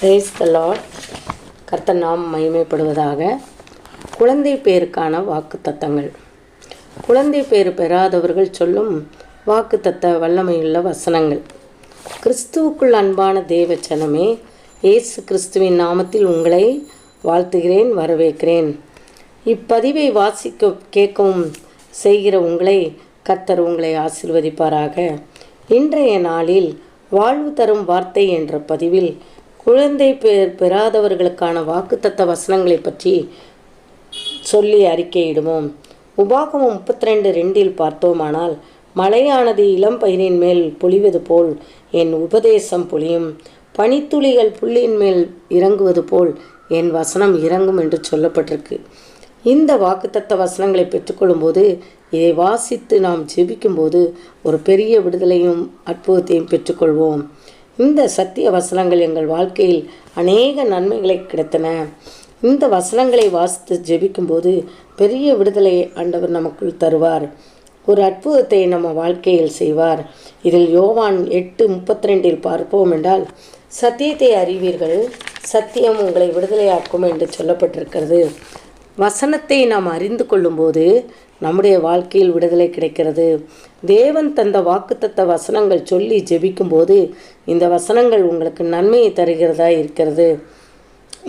Brace த Lord. கர்த்தர் நாம் மகிமைப்படுவதாக. குழந்தை பேருக்கான வாக்குத்தத்தங்கள். குழந்தை பேர் பெறாதவர்கள் சொல்லும் வாக்குத்தத்த வல்லமையுள்ள வசனங்கள். கிறிஸ்துவுக்குள் அன்பான தேவச்சனமே, இயேசு கிறிஸ்துவின் நாமத்தில் உங்களை வாழ்த்துகிறேன், வரவேற்கிறேன். இப்பதிவை வாசிக்க கேட்கவும் செய்கிற உங்களை கர்த்தர் உங்களை ஆசீர்வதிப்பாராக. இன்றைய நாளில் வாழ்வு தரும் வார்த்தை என்ற பதிவில் குழந்தை பேர் பெறாதவர்களுக்கான வாக்குத்தத்த வசனங்களை பற்றி சொல்லி அறிக்கையிடுவோம். உபாகமம் 32:2 பார்த்தோமானால், மழையானது இளம் பயிரின் மேல் பொழிவது போல் என் உபதேசம் பொழியும், பனித்துளிகள் புல்லின் மேல் இறங்குவது போல் என் வசனம் இறங்கும் என்று சொல்லப்பட்டிருக்கு. இந்த வாக்குத்தத்த வசனங்களை பெற்றுக்கொள்ளும்போது, இதை வாசித்து நாம் ஜெபிக்கும்போது ஒரு பெரிய விடுதலையும் அற்புதத்தையும் பெற்றுக்கொள்வோம். இந்த சத்திய வசனங்கள் எங்கள் வாழ்க்கையில் அநேக நன்மைகளை கிடைத்தன. இந்த வசனங்களை வாசித்து ஜெபிக்கும்போது பெரிய விடுதலையை ஆண்டவர் நமக்குள் தருவார். ஒரு அற்புதத்தை நம்ம வாழ்க்கையில் செய்வார். இதில் யோவான் 8:32 பார்ப்போம் என்றால், சத்தியத்தை அறிவீர்கள், சத்தியம் உங்களை விடுதலையாக்கும் என்று சொல்லப்பட்டிருக்கிறது. வசனத்தை நாம் அறிந்து கொள்ளும்போது நம்முடைய வாழ்க்கையில் விடுதலை கிடைக்கிறது. தேவன் தந்த வாக்குத்தத்த வசனங்கள் சொல்லி ஜெபிக்கும்போது இந்த வசனங்கள் உங்களுக்கு நன்மையை தருகிறதா இருக்கிறது.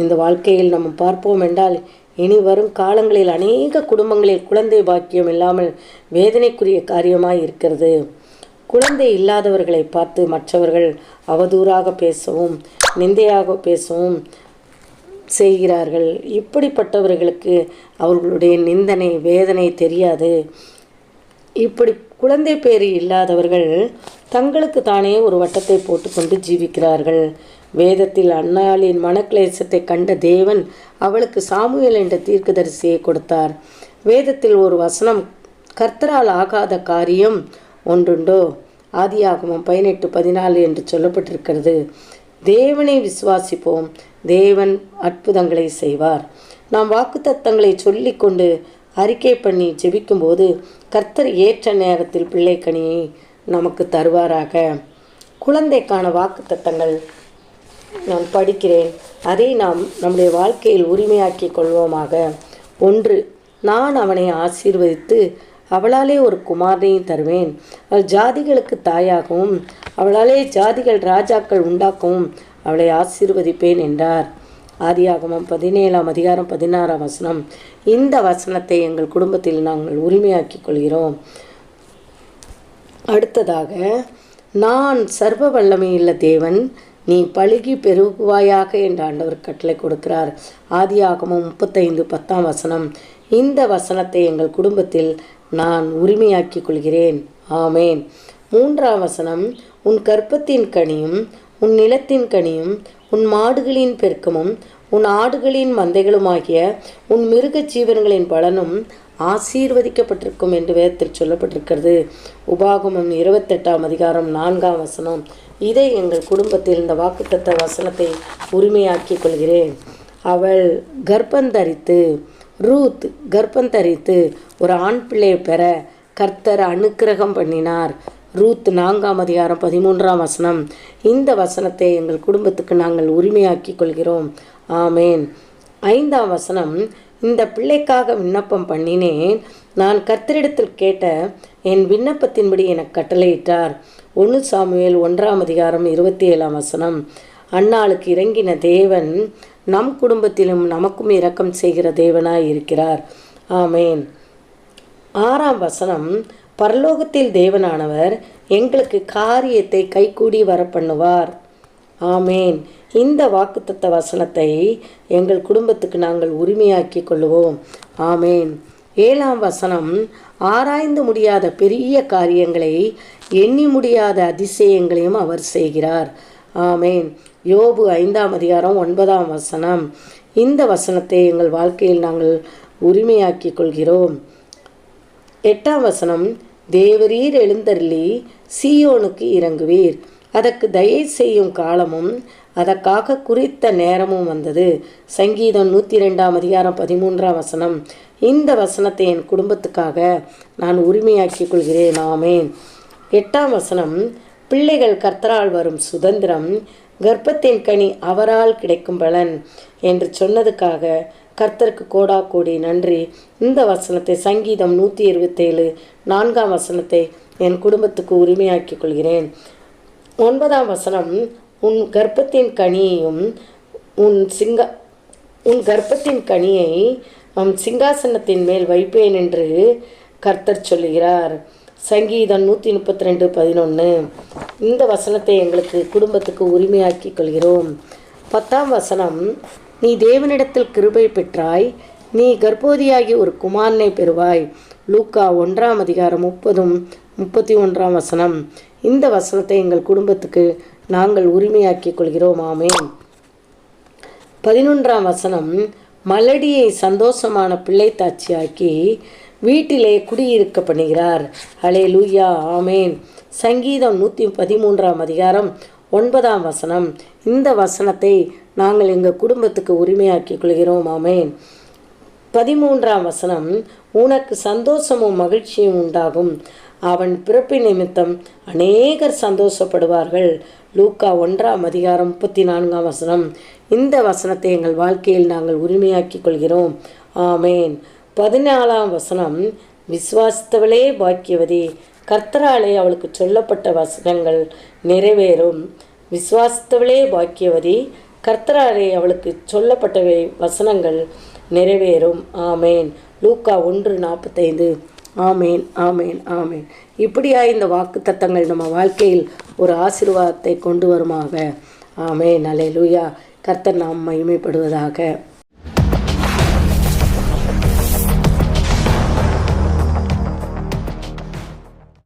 இந்த வாழ்க்கையில் நம்ம பார்ப்போம் என்றால், இனி வரும் காலங்களில் அநேக குடும்பங்களில் குழந்தை பாக்கியம் இல்லாமல் வேதனைக்குரிய காரியமாய் இருக்கிறது. குழந்தை இல்லாதவர்களை பார்த்து மற்றவர்கள் அவதூறாக பேசவும் நிந்தையாக பேசவும் செய்கிறார்கள். இப்படிப்பட்டவர்களுக்கு அவர்களுடைய நிந்தனை வேதனை தெரியாது. இப்படி குழந்தை பேறு இல்லாதவர்கள் தங்களுக்கு தானே ஒரு வட்டத்தை போட்டுக்கொண்டு ஜீவிக்கிறார்கள். வேதத்தில் அன்னாளின் மனக்லேசத்தை கண்ட தேவன் அவளுக்கு சாமுவேல் என்ற தீர்க்கதரிசியை கொடுத்தார். வேதத்தில் ஒரு வசனம், கர்த்தரால் ஆகாத காரியம் ஒன்றுண்டோ, ஆதியாகமம் 18:14 என்று சொல்லப்பட்டிருக்கிறது. தேவனை விசுவாசிப்போம், தேவன் அற்புதங்களை செய்வார். நாம் வாக்குத்தத்தங்களை சொல்லி கொண்டு அறிக்கை பண்ணி ஜெபிக்கும்போது கர்த்தர் ஏற்ற நேரத்தில் பிள்ளைக்கனியை நமக்கு தருவாராக. குழந்தைக்கான வாக்குத்தத்தங்கள் நான் படிக்கிறேன், அதை நாம் நம்முடைய வாழ்க்கையில் உரிமையாக்கி கொள்வோமாக. 1, நான் அவனை ஆசீர்வதித்து அவளாலே ஒரு குமாரனையும் தருவேன், அவள் ஜாதிகளுக்கு தாயாகவும் அவளாலே ஜாதிகள் ராஜாக்கள் உண்டாக்கவும் அவளை ஆசீர்வதிப்பேன் என்றார். ஆதியாகமம் 17:16. இந்த வசனத்தை எங்கள் குடும்பத்தில் நாங்கள் உரிமையாக்கி கொள்கிறோம். அடுத்ததாக, நான் சர்வ வல்லமையுள்ள தேவன், நீ பலுகி பெருகுவாயாக என்று ஆண்டவர் கட்டளை கொடுக்கிறார். ஆதியாகமம் 35:10. இந்த வசனத்தை எங்கள் குடும்பத்தில் நான் உரிமையாக்கி கொள்கிறேன். ஆமேன். 3 உன் கற்பத்தின் கனியும் உன் நிலத்தின் கனியும் உன் மாடுகளின் பெருக்கமும் உன் ஆடுகளின் மந்தைகளுமாகிய உன் மிருக ஜீவன்களின் பலனும் ஆசீர்வதிக்கப்பட்டிருக்கும் என்று வேதத்தில் சொல்லப்பட்டிருக்கிறது. உபாகமம் 28:4. இதை எங்கள் குடும்பத்தில் இந்த வாக்குத்தத்த வசனத்தை உரிமையாக்கி கொள்கிறேன். அவள் கர்ப்பந்தரித்து, ரூத் கர்ப்பந்தரித்து ஒரு ஆண் பிள்ளையை பெற கர்த்தர் அனுக்கிரகம் பண்ணினார். ரூத் 4:13. இந்த வசனத்தை எங்கள் குடும்பத்துக்கு நாங்கள் உரிமையாக்கி கொள்கிறோம். ஆமேன். 5, இந்த பிள்ளைக்காக விண்ணப்பம் பண்ணினேன், நான் கர்த்தரிடத்தில் கேட்ட என் விண்ணப்பத்தின்படி எனக்கு கட்டளையிட்டார். 1 சாமுவேல் 1:27. அன்னாளுக்கு இறங்கின தேவன் நம் குடும்பத்திலும் நமக்கும் இரக்கம் செய்கிற தேவனாய் இருக்கிறார். ஆமேன். 6, பரலோகத்தில் தேவனானவர் எங்களுக்கு காரியத்தை கைகூடி வர பண்ணுவார். ஆமேன். இந்த வாக்குத்தத்த வசனத்தை எங்கள் குடும்பத்துக்கு நாங்கள் உரிமையாக்கி கொள்ளுவோம். ஆமேன். 7, ஆராய்ந்து முடியாத பெரிய காரியங்களை எண்ணி முடியாத அதிசயங்களையும் அவர் செய்கிறார். ஆமேன். யோபு 5:9. இந்த வசனத்தை எங்கள் வாழ்க்கையில் நாங்கள் உரிமையாக்கி கொள்கிறோம். 8, தேவரீர் எழுந்தருளி சீயோனுக்கு இறங்குவீர், அதற்கு தயை செய்யும் காலமும் அதற்காக குறித்த நேரமும் வந்தது. சங்கீதம் 102:13. இந்த வசனத்தை என் குடும்பத்துக்காக நான் உரிமையாக்கி கொள்கிறேன். ஆமேன். 8, பிள்ளைகள் கர்த்தரால் வரும் சுதந்திரம், கர்ப்பத்தின் கனி அவரால் கிடைக்கும் பலன் என்று சொன்னதுக்காக கர்த்தருக்கு கோடா கோடி நன்றி. இந்த வசனத்தை சங்கீதம் 127 4ஆம் வசனத்தை என் குடும்பத்துக்கு உரிமையாக்கிக் கொள்கிறேன். 9ஆம் வசனம், உன் கர்ப்பத்தின் கனியையும் உன் கர்ப்பத்தின் கனியை சிங்காசனத்தின் மேல் வைப்பேன் என்று கர்த்தர் சொல்லுகிறார். சங்கீதம் 132:11. இந்த வசனத்தை எங்களுக்கு குடும்பத்துக்கு உரிமையாக்கி கொள்கிறோம். 10ஆம் வசனம், நீ தேவனிடத்தில் கிருபை பெற்றாய், நீ கர்ப்பவதியாகி ஒரு குமாரனை பெறுவாய். லூக்கா 1ஆம் அதிகாரம் 30-31ஆம் வசனம். இந்த வசனத்தை எங்கள் குடும்பத்துக்கு நாங்கள் உரிமையாக்கி கொள்கிறோம். ஆமென். 11ஆம் வசனம், மலடியை சந்தோஷமான பிள்ளை தாட்சியாக்கி வீட்டிலே குடியிருக்க பண்ணுகிறார். ஹல்லேலூயா, ஆமேன். சங்கீதம் 113ஆம் அதிகாரம் 9ஆம் வசனம். இந்த வசனத்தை நாங்கள் எங்கள் குடும்பத்துக்கு உரிமையாக்கி கொள்கிறோம். ஆமேன். 13ஆம் வசனம், உனக்கு சந்தோஷமும் மகிழ்ச்சியும் உண்டாகும், அவன் பிறப்பு நிமித்தம் அநேகர் சந்தோஷப்படுவார்கள். லூக்கா 1ஆம் அதிகாரம் 34ஆம் வசனம். இந்த வசனத்தை எங்கள் வாழ்க்கையில் நாங்கள் உரிமையாக்கி கொள்கிறோம். ஆமேன். 14ஆம் வசனம், விசுவாசித்தவளே பாக்கியவதி, கர்த்தராலே அவளுக்கு சொல்லப்பட்ட வசனங்கள் நிறைவேறும். விசுவாசித்தவளே பாக்கியவதி, கர்த்தராலே அவளுக்கு சொல்லப்பட்ட வசனங்கள் நிறைவேறும். ஆமேன். லூக்கா 1:45. ஆமேன், ஆமேன், ஆமேன். இப்படியா இந்த வாக்கு தத்தங்கள் நம்ம வாழ்க்கையில் ஒரு ஆசீர்வாதத்தை கொண்டு வருமாக. ஆமேன். அல்லேலூயா. கர்த்தர் நாம் மகிமைப்படுவதாக.